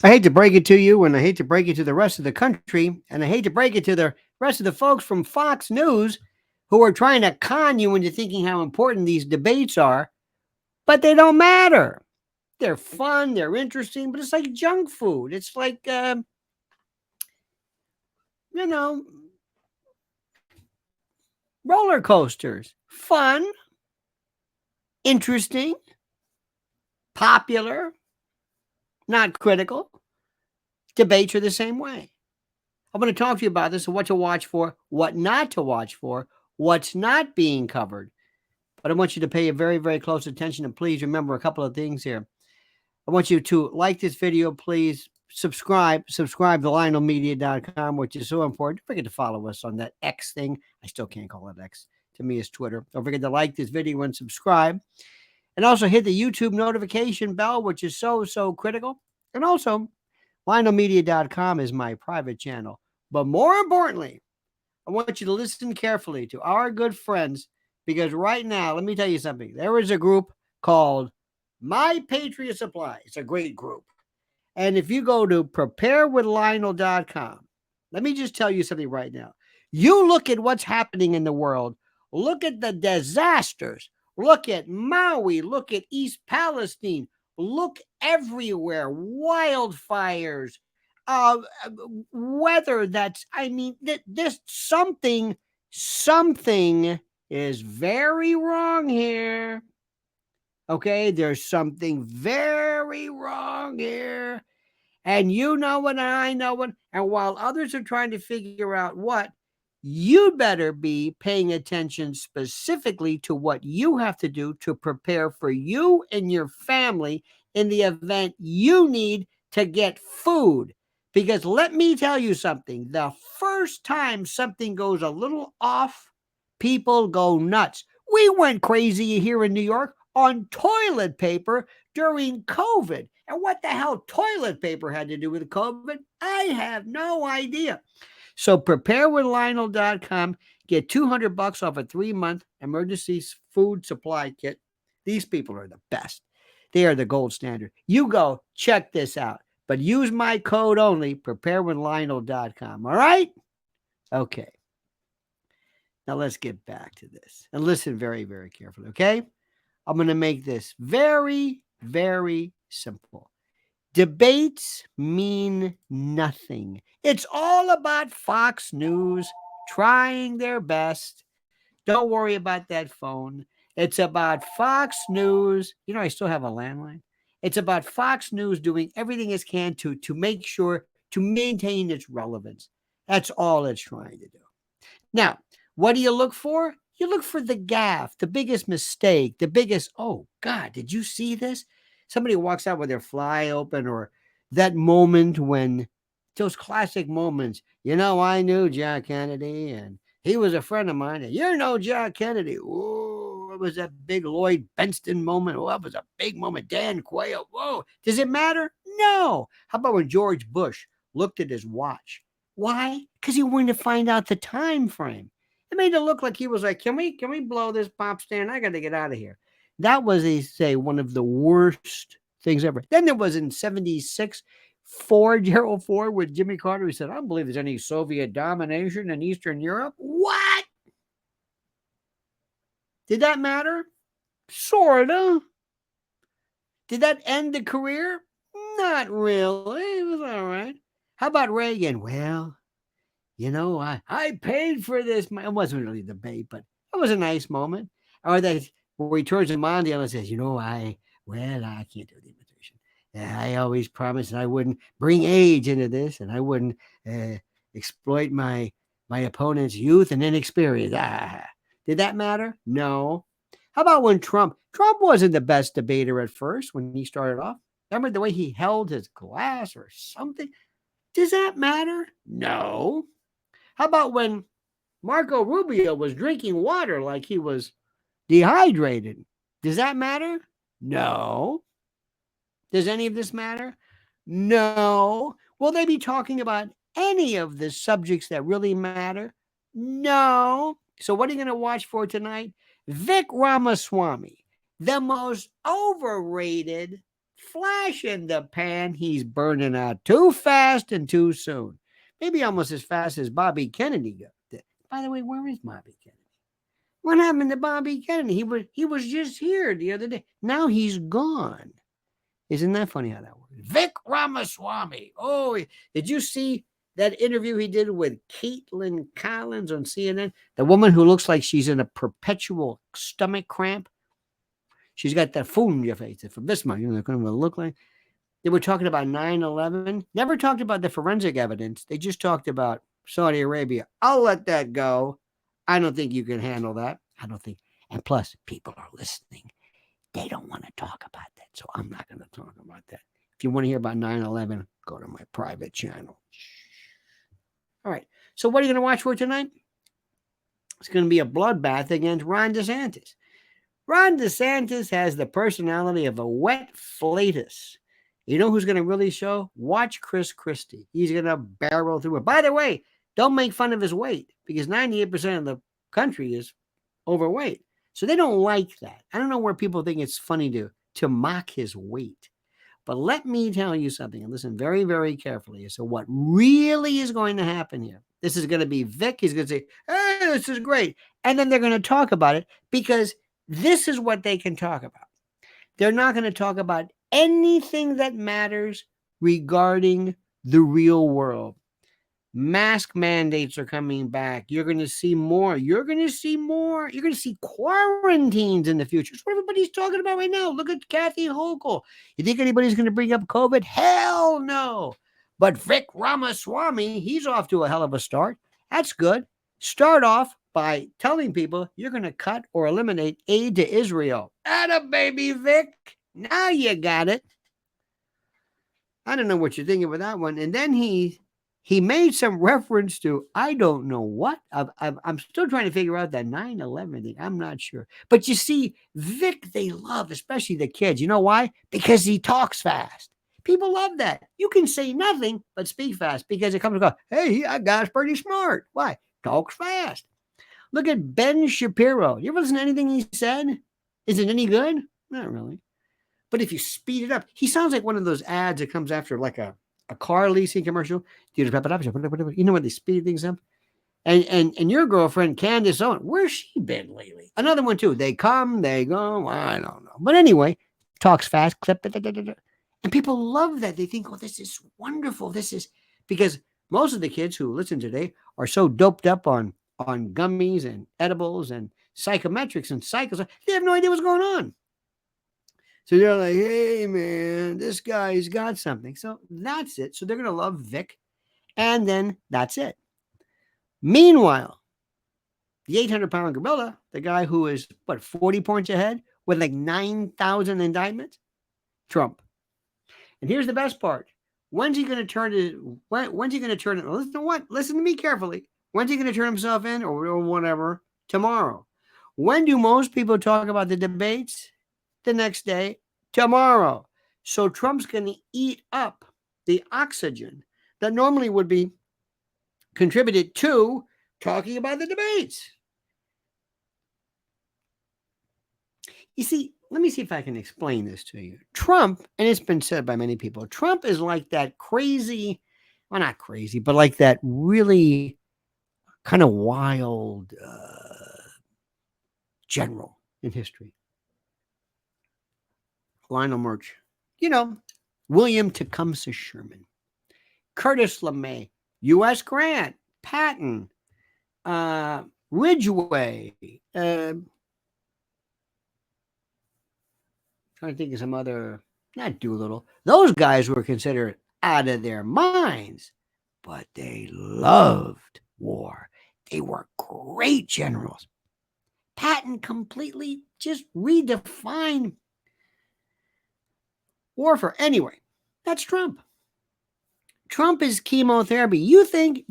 I hate to break it to you, and I hate to break it to the rest of the country, and I hate to break it to the rest of the folks from Fox News who are trying to con you into thinking how important these debates are, but they don't matter. They're fun, they're interesting, but it's like junk food. It's like, you know, roller coasters. Fun, interesting, popular, not critical. Debates are the same way. I'm going to talk to you about this and what to watch for, what not to watch for, what's not being covered. But I want you to pay a very, very close attention and please remember a couple of things here. I want you to like this video, please. Subscribe to lionelmedia.com, which is so important. Don't forget to follow us on that X thing. I still can't call it X. To me, it's Twitter. Don't forget to like this video and subscribe. And also hit the YouTube notification bell, which is so, so critical. And also, lionelmedia.com is my private channel. But more importantly, I want you to listen carefully to our good friends because right now, let me tell you something. There is a group called My Patriot Supply. It's a great group. And if you go to preparewithlionel.com, let me just tell you something right now. You look at what's happening in the world, look at the disasters, look at Maui, look at East Palestine, look everywhere, wildfires, uh, weather that's, I mean, this something is very wrong here. Okay, there's something very wrong here. And you know it, and I know it. And while others are trying to figure out what, you better be paying attention specifically to what you have to do to prepare for you and your family in the event you need to get food. Because let me tell you something, the first time something goes a little off, people go nuts. We went crazy here in New York on toilet paper during COVID. And what the hell toilet paper had to do with COVID? I have no idea. So preparewithlionel.com, get $200 off a 3-month emergency food supply kit. These people are the best. They are the gold standard. You go check this out, but use my code only, preparewithlionel.com. All right? Okay. Now let's get back to this and listen very, very carefully. Okay? I'm going to make this very, very simple. Debates mean nothing. It's all about Fox News trying their best. Don't worry about that phone. It's about Fox News. You know, I still have a landline. It's about Fox News doing everything it can to make sure to maintain its relevance. That's all it's trying to do. Now, what do you look for? You look for the gaffe, the biggest mistake, the biggest, oh God, did you see this? Somebody walks out with their fly open, or that moment when, those classic moments, you know, I knew Jack Kennedy and he was a friend of mine. And you know Jack Kennedy. Whoa, it was that big Lloyd Benston moment. Oh, that was a big moment. Dan Quayle. Whoa. Does it matter? No. How about when George Bush looked at his watch? Why? Because he wanted to find out the time frame. It made it look like he was like, can we blow this pop stand? I got to get out of here. That was, they say, one of the worst things ever. Then there was in 76, Gerald Ford with Jimmy Carter. He said, I don't believe there's any Soviet domination in Eastern Europe. What? Did that matter? Sorta. Did that end the career? Not really. It was all right. How about Reagan? Well, you know, I paid for this. It wasn't really a debate, but it was a nice moment. Or that where he turns to Mondale and says, you know, I can't do the imitation. I always promised I wouldn't bring age into this and I wouldn't uh, exploit my opponent's youth and inexperience. Did that matter? No. How about when Trump wasn't the best debater at first when he started off. Remember the way he held his glass or something? Does that matter? No. How about when Marco Rubio was drinking water like he was dehydrated? Does that matter? No. Does any of this matter? No. Will they be talking about any of the subjects that really matter? No. So, what are you going to watch for tonight? Vic Ramaswamy, the most overrated flash in the pan. He's burning out too fast and too soon. Maybe almost as fast as Bobby Kennedy did. By the way, where is Bobby Kennedy? What happened to Bobby Kennedy? He was just here the other day. Now he's gone. Isn't that funny how that works? Vic Ramaswamy. Oh, did you see that interview he did with Caitlin Collins on CNN? The woman who looks like she's in a perpetual stomach cramp. She's got that fool in your face from this month. You know, kind of look like. They were talking about 9/11. Never talked about the forensic evidence. They just talked about Saudi Arabia. I'll let that go. I don't think you can handle that. I don't think. And plus, people are listening. They don't want to talk about that. So I'm not going to talk about that. If you want to hear about 9/11, go to my private channel. All right. So what are you going to watch for tonight? It's going to be a bloodbath against Ron DeSantis. Ron DeSantis has the personality of a wet flatus. You know who's going to really show? Watch Chris Christie. He's going to barrel through it. By the way, don't make fun of his weight because 98% of the country is overweight. So they don't like that. I don't know where people think it's funny to mock his weight. But let me tell you something, and listen very, very carefully as to what really is going to happen here. This is going to be Vic. He's going to say, hey, this is great. And then they're going to talk about it because this is what they can talk about. They're not going to talk about anything that matters regarding the real world. Mask mandates are coming back. You're going to see more. You're going to see quarantines in the future. It's what everybody's talking about right now. Look at Kathy Hochul. You think anybody's going to bring up COVID? Hell no. But Vic Ramaswamy, he's off to a hell of a start. That's good. Start off by telling people you're going to cut or eliminate aid to Israel. Atta baby, Vic. Now you got it. I don't know what you're thinking with that one. And then he made some reference to, I don't know what. I'm still trying to figure out that 9/11 thing. I'm not sure. But you see, Vic, they love, especially the kids. You know why? Because he talks fast. People love that. You can say nothing but speak fast because it comes and goes, hey, that guy's pretty smart. Why? Talks fast. Look at Ben Shapiro. You ever listen to anything he said? Is it any good? Not really. But if you speed it up, he sounds like one of those ads that comes after like a car leasing commercial. You know when they speed things up? And your girlfriend, Candace Owen, where's she been lately? Another one too. They come, they go. I don't know. But anyway, talks fast, clip it. And people love that. They think, oh, this is wonderful. This is because most of the kids who listen today are so doped up on gummies and edibles and psychometrics and cycles. They have no idea what's going on. So they're like, hey, man, this guy's got something. So that's it. So they're going to love Vic. And then that's it. Meanwhile, the 800-pound gorilla, the guy who is, 40 points ahead with like 9,000 indictments? Trump. And here's the best part. When's he going to turn it? When's he going to turn it? Listen to what? Listen to me carefully. When's he going to turn himself in or whatever? Tomorrow. When do most people talk about the debates? The next day, tomorrow. So Trump's going to eat up the oxygen that normally would be contributed to talking about the debates. You see, let me see if I can explain this to you. Trump, and it's been said by many people, Trump is like that crazy, well, not crazy, but like that really kind of wild general in history. Lionel Murch, William Tecumseh Sherman, Curtis LeMay, U.S. Grant, Patton, Ridgway, trying to think of some other, not Doolittle. Those guys were considered out of their minds, but they loved war. They were great generals. Patton completely just redefined warfare. Anyway, that's Trump. Trump is chemotherapy. Do you think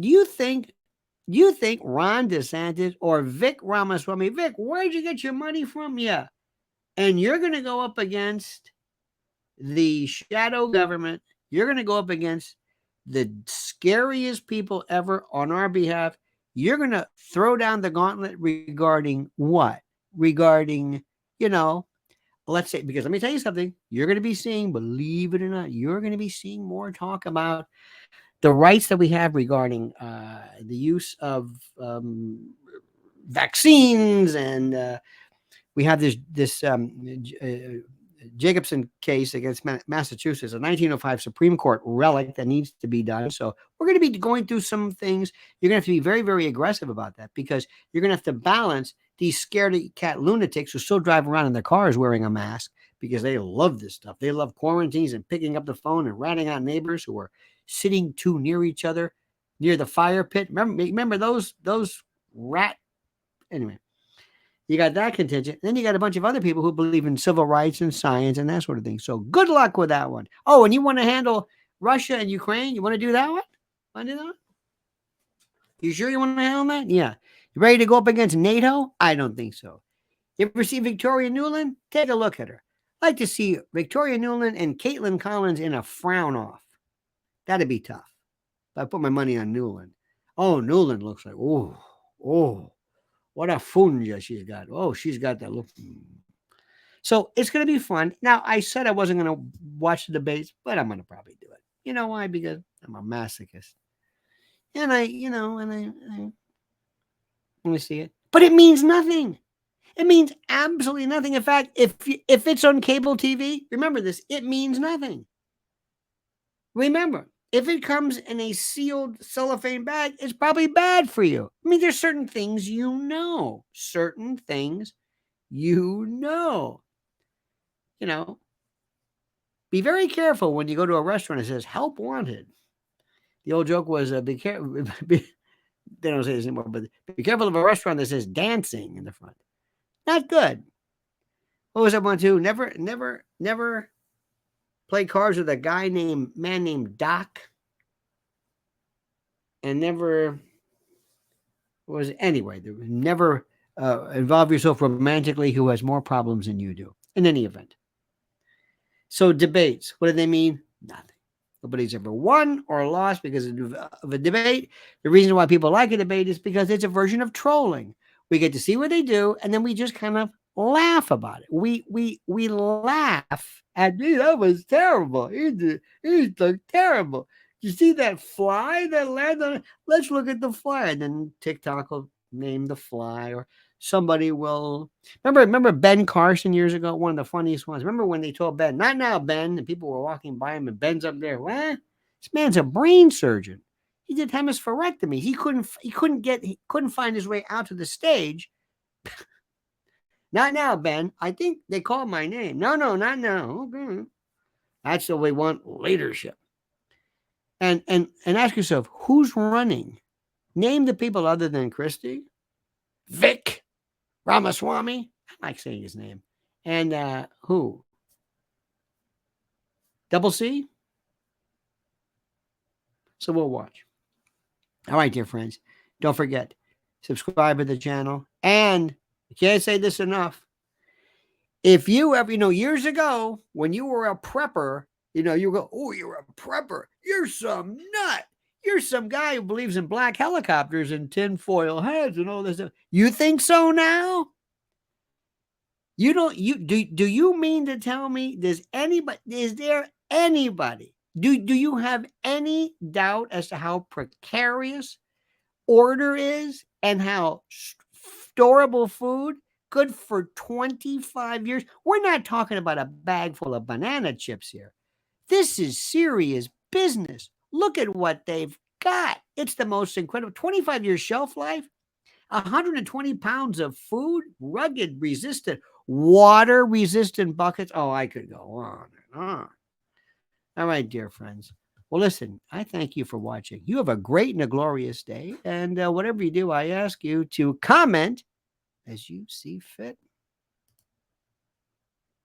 Ron DeSantis or Vic Ramaswamy, Vic, where'd you get your money from? Yeah. And you're going to go up against the shadow government. You're going to go up against the scariest people ever on our behalf. You're going to throw down the gauntlet regarding what? Regarding, let's say, because let me tell you something, you're going to be seeing, believe it or not, you're going to be seeing more talk about the rights that we have regarding the use of vaccines, and we have this Jacobson case against Massachusetts, a 1905 Supreme Court relic that needs to be done. So we're going to be going through some things. You're going to have to be very, very aggressive about that, because you're going to have to balance these scaredy cat lunatics who still drive around in their cars wearing a mask because they love this stuff. They love quarantines and picking up the phone and ratting out neighbors who are sitting too near each other near the fire pit. Remember those rat. Anyway, you got that contingent. Then you got a bunch of other people who believe in civil rights and science and that sort of thing. So good luck with that one. Oh, and you want to handle Russia and Ukraine? You want to do that one? Want to do that one? You sure you want to handle that? Yeah. You ready to go up against NATO? I don't think so. You ever see Victoria Nuland? Take a look at her. I'd like to see Victoria Nuland and Caitlin Collins in a frown off. That'd be tough. But I put my money on Nuland. Oh, Nuland looks like, oh, what a funja she's got. Oh, she's got that look. So it's going to be fun. Now, I said I wasn't going to watch the debates, but I'm going to probably do it. You know why? Because I'm a masochist. And I let me see it. But it means nothing. It means absolutely nothing. In fact, if it's on cable TV, remember this, it means nothing. Remember, if it comes in a sealed cellophane bag, it's probably bad for you. I mean, there's certain things you know. Certain things you know. You know, be very careful when you go to a restaurant that says help wanted. The old joke was be careful. They don't say this anymore, but be careful of a restaurant that says dancing in the front. Not good. What was that one too? Never play cards with a man named Doc. And never was anyway. Never involve yourself romantically who has more problems than you do. In any event. So debates, what do they mean? Nothing. Nobody's ever won or lost because of a debate. The reason why people like a debate is because it's a version of trolling. We get to see what they do, and then we just kind of laugh about it. We laugh at me. That was terrible. He looked terrible. You see that fly that landed on it? Let's look at the fly. And then TikTok will name the fly, or somebody will remember Ben Carson years ago, one of the funniest ones. Remember when they told Ben, not now, Ben, and people were walking by him and Ben's up there. What? This man's a brain surgeon. He did hemispherectomy. He couldn't find his way out to the stage. Not now, Ben. I think they called my name. No, not now. Okay. That's the way we want leadership. And ask yourself, who's running? Name the people other than Christie. Vic Ramaswamy. I like saying his name. And who? Double C? So we'll watch. All right, dear friends. Don't forget, subscribe to the channel. And I can't say this enough. If you ever, years ago, when you were a prepper, you go, oh, you're a prepper. You're some nut. You're some guy who believes in black helicopters and tinfoil heads and all this stuff. You think so now? You don't. Do you mean to tell me? Is there anybody? Do you have any doubt as to how precarious order is and how storable food? Good for 25 years. We're not talking about a bag full of banana chips here. This is serious business. Look at what they've got. It's the most incredible 25 year shelf life, 120 pounds of food, rugged, resistant, water resistant buckets. Oh, I could go on and on. All right, dear friends. Well, listen, I thank you for watching. You have a great and a glorious day. And whatever you do, I ask you to comment as you see fit.